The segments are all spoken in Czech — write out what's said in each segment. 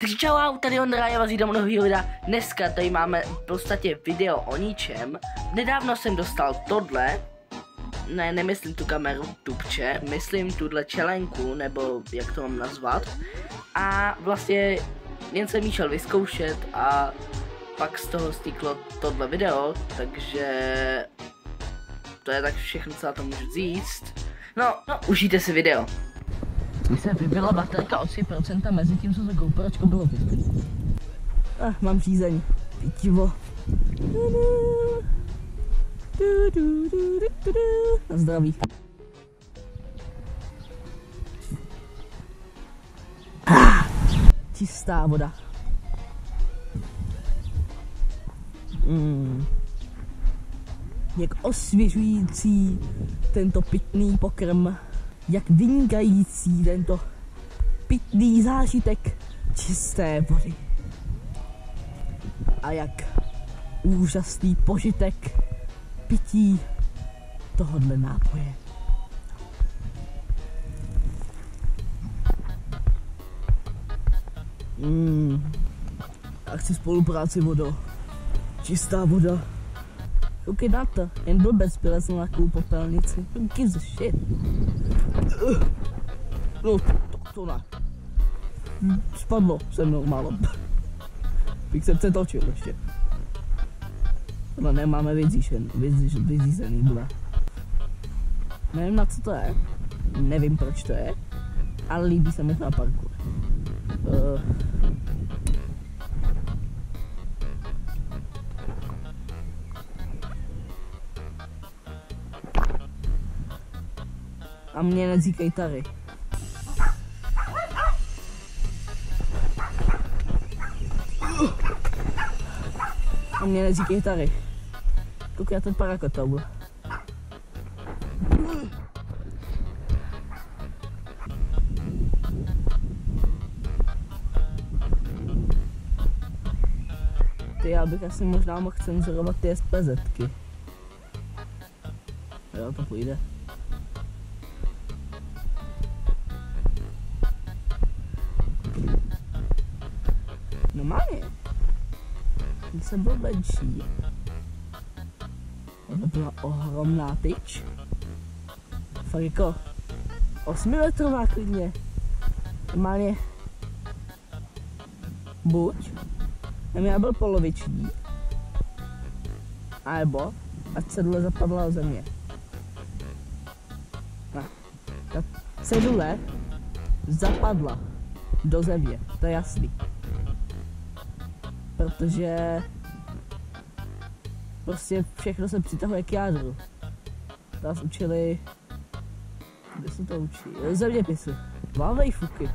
Takže čau, tady Ondra, já vás vítám do nového videa. Dneska tady máme v podstatě video o ničem. Nedávno jsem dostal tohle. Ne, nemyslím tu kameru tupče, myslím tuhle čelenku, nebo jak to mám nazvat. A vlastně jen jsem ji šel vyzkoušet a pak z toho vzniklo tohle video, takže to je tak všechno, co já to můžu říct. No, užijte si video. Když se vybila baterka o 3%, mezi tím, co se GoPročko bylo vypnutý. Mám řízení. Pitivo. Na zdraví. Čistá voda. Jak osvěžující tento pitný pokrm. Jak vynikající tento pitný zážitek čisté vody. A jak úžasný požitek pití tohodle nápoje. Já chci spolupráci, vodo. Čistá voda. Koukej na to, jen blbec vylezl na takovou popelnici. Who gives a shit? No, to ne. Spadlo se mnou málo. Bych se přetočil ještě. Tohle nemáme vyřízený bude. Nevím, na co to je. Nevím, proč to je. Ale líbí se mi to na parku. A mě nezíkej tady. A mě nezíkej tady. Koukej na ten parakotoul. Ty, já bych asi možná mohl cenzurovat ty SPZky. Jo, to půjde. Normálně. Když jsem byl menší, to byla ohromná tyč. Fakt jako 8metrová klidně. Normálně. Buď já byl poloviční, alebo ať cedule zapadla o země. Ta cedule zapadla do země, to je jasný. Protože prostě všechno se přitahuje k jádru. Nás učili, kde se to učí? Zeměpisy. Válnej fuky.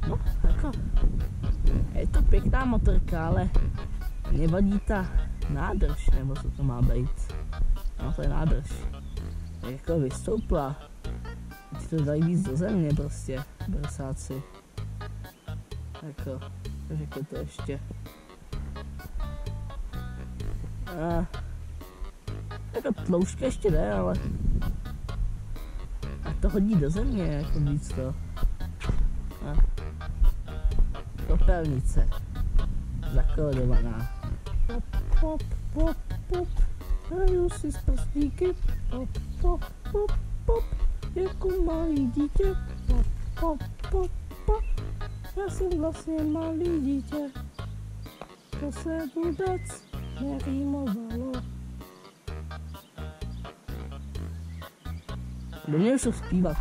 No, jako, je to pěkná motorka, ale mě vadí ta nádrž, nebo co to má být. No, to je nádrž. Jako vystoupla. Ti to dají víc do země prostě, brsáci. Jako, řekl to ještě. Jako tloušťka ještě ne, ale a to hodí do země, jako víc to. Popelnice. Zakódovaná. Pop, pop, pop, pop. Hraju si s prstíky. Pop, pop, pop, pop. Jako malý dítě. Pop, pop, pop, pop. Já jsem vlastně malý dítě. To se vůbec nerýmovalo. Do mě šlo zpívat.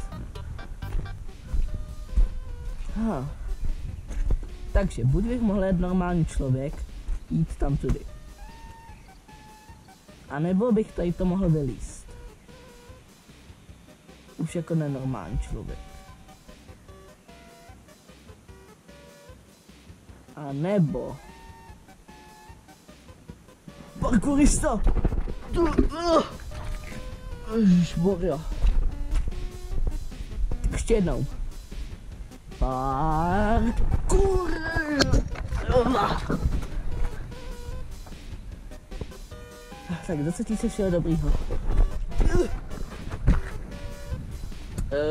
Takže buď bych mohl jet normální člověk, jít tam tudy. A nebo bych tady to mohl vylíst. Už jako nenormální člověk. A nebo parkourista! Ježišmarja. Ještě jednou. Parkour! Tak do 10 se všeho dobrýho.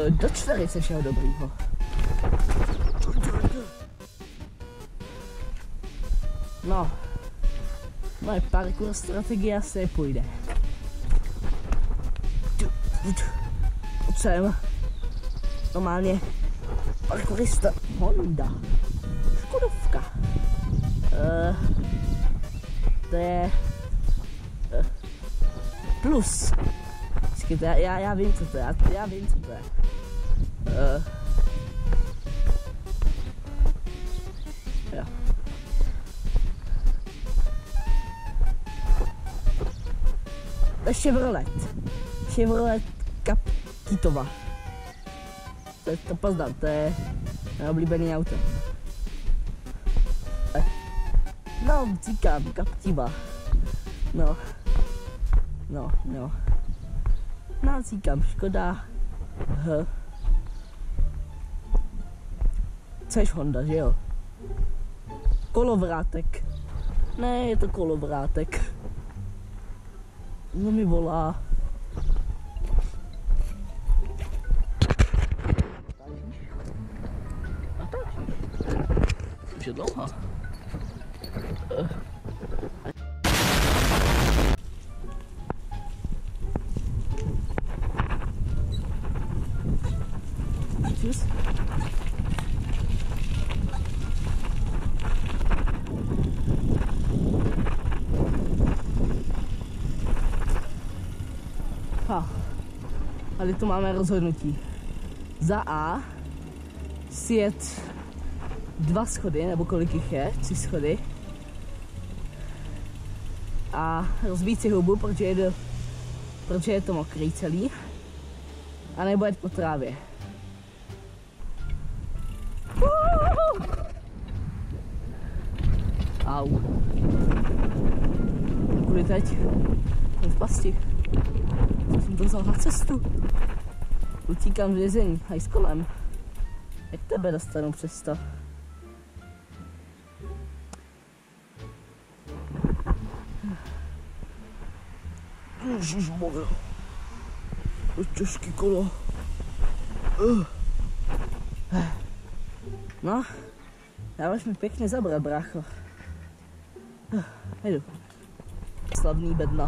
Do 4 se všeho dobrýho. No. Moje parkour strategie asi nepůjde. Jsem normálně parkourista Honda. Škodovka. To je plus. Počkejte, já vím, co to je. Já vím, co to je. Jo. To je Chevrolet Captiva. To poznám, to je mé oblíbené auto. No, říkám, Captiva. No, říkám, Škoda. Chceš Honda, že jo? Kolovrátek. Ne, je to kolovrátek. No mi volá. Už je dlouho. Tschüss. Tady tu máme rozhodnutí. Za A sjet 2 schody, nebo kolik jich je, 3 schody. A rozbít si hubu, protože je to mokrý celý. A nebo jet po trávě. Au. Kudy teď? Jsem v pasti. Co jsem to vzal na cestu? Utíkám z vězení, a i s kolem. Jak tebe dostanu přes to? Ježišmarja. To je těžký kolo. No, dáváš mi pěkně zabrat, brácho. Jdu. Slavný bedna.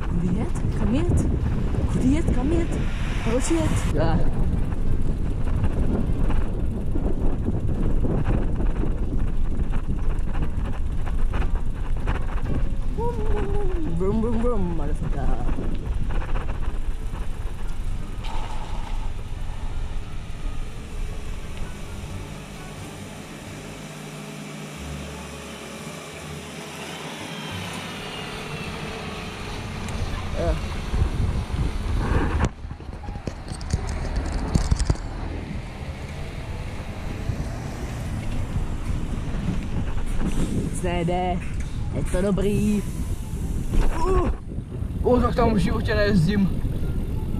Kudy jet? Kam jet? Kudy jet? Kam jet? Proč jet? Brum brum brum, motherfucker. Nejde, je to dobrý. Tak tam v životě nejezdím.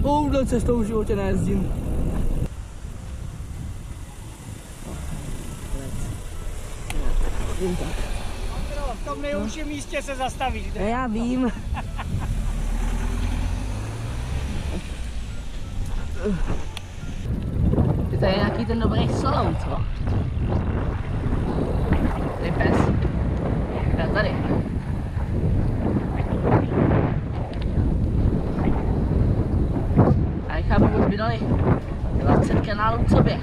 Touhle cestou v životě nejezdím. V tom nejhorším místě se zastavíš. Ne? Já vím. To je nějaký ten dobrý salon, co? Tady pes. Tady. A já chápu, už vydali 20 kanálů k sobě.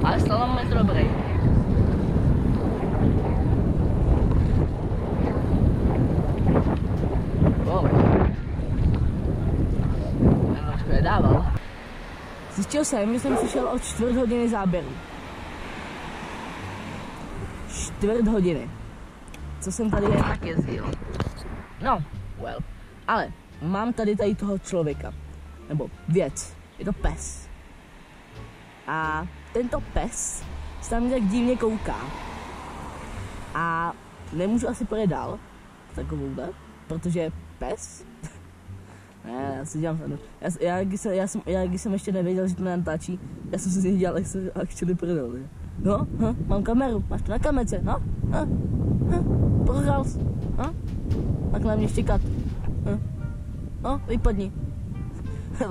Ale slalom je to dobrý. Wow. Já trošku nedával. Zjistil jsem, že jsem přišel o 4 hodiny záběru. 4 hodiny. Co jsem tady jen tak jezdil. No, well. Ale mám tady toho člověka. Nebo věc. Je to pes. A tento pes se tam tak divně kouká. A nemůžu asi pojet dál. Takovouhle. Protože pes. Ne, já si dělám srandu. Já když jsem ještě nevěděl, že to natáčí, já jsem si dělal, jak se actually prdel. No, mám kameru, máš to na kamerce, no, prohrál jsi, tak na mě štěkat, no, vypadni.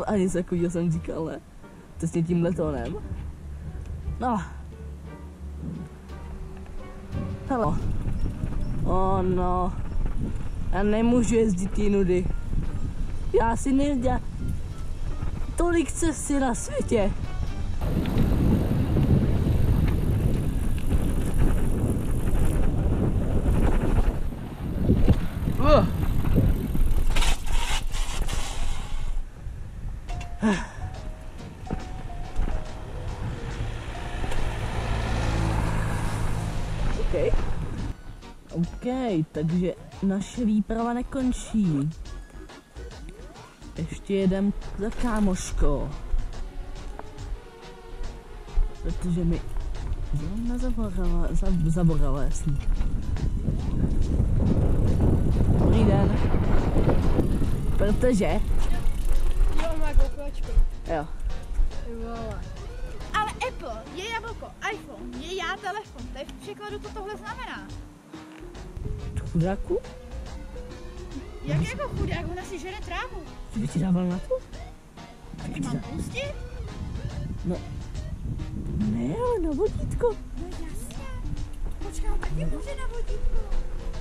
A něco takového jsem říkal, ne, přesně tímhle tónem. No, Hele. No. Já nemůžu jezdit ty nudy. Já si nedělám tolik cesty na světě. OK, takže naše výprava nekončí. Ještě jedem za kámoškou. Protože mi zrovna zaborala, jasný. Dobrý den. Protože... Jo, má GoPročko. Jo. Ale Apple je jablko, iPhone je já telefon. To je v překladu, co tohle znamená. Chudáku? Jak jako chudák, ona si žere trávu. Co by ti dával na to? Ty mám pustit? No, ne, ale na vodítko. No jasně. Počkej, taky může na vodítko.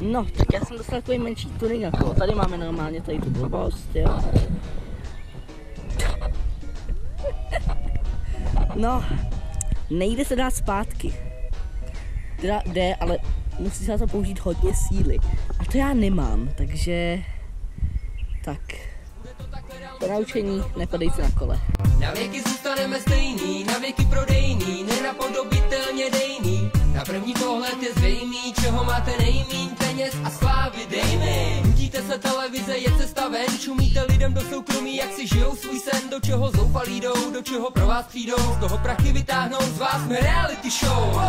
No, tak já jsem dostal takový menší tuning jako. Tady máme normálně tady tu blbost, jo. No, nejde se dát zpátky. Teda jde, ale musí se na to použít hodně síly. A to já nemám, takže... Tak. Po naučení nepadejte na kole. Na věky zůstaneme stejný, na věky prodejný, nenapodobitelně dejný. Na první pohled je zřejmý, čeho máte nejmíň, peněz a slávy, dej mi. Nudíte se televize, je cesta ven, čumíte lidem do soukromí, jak si žijou svůj sen, do čeho zoufalí jdou, do čeho pro vás přijdou, z toho prachy vytáhnou, z vás jsme reality show.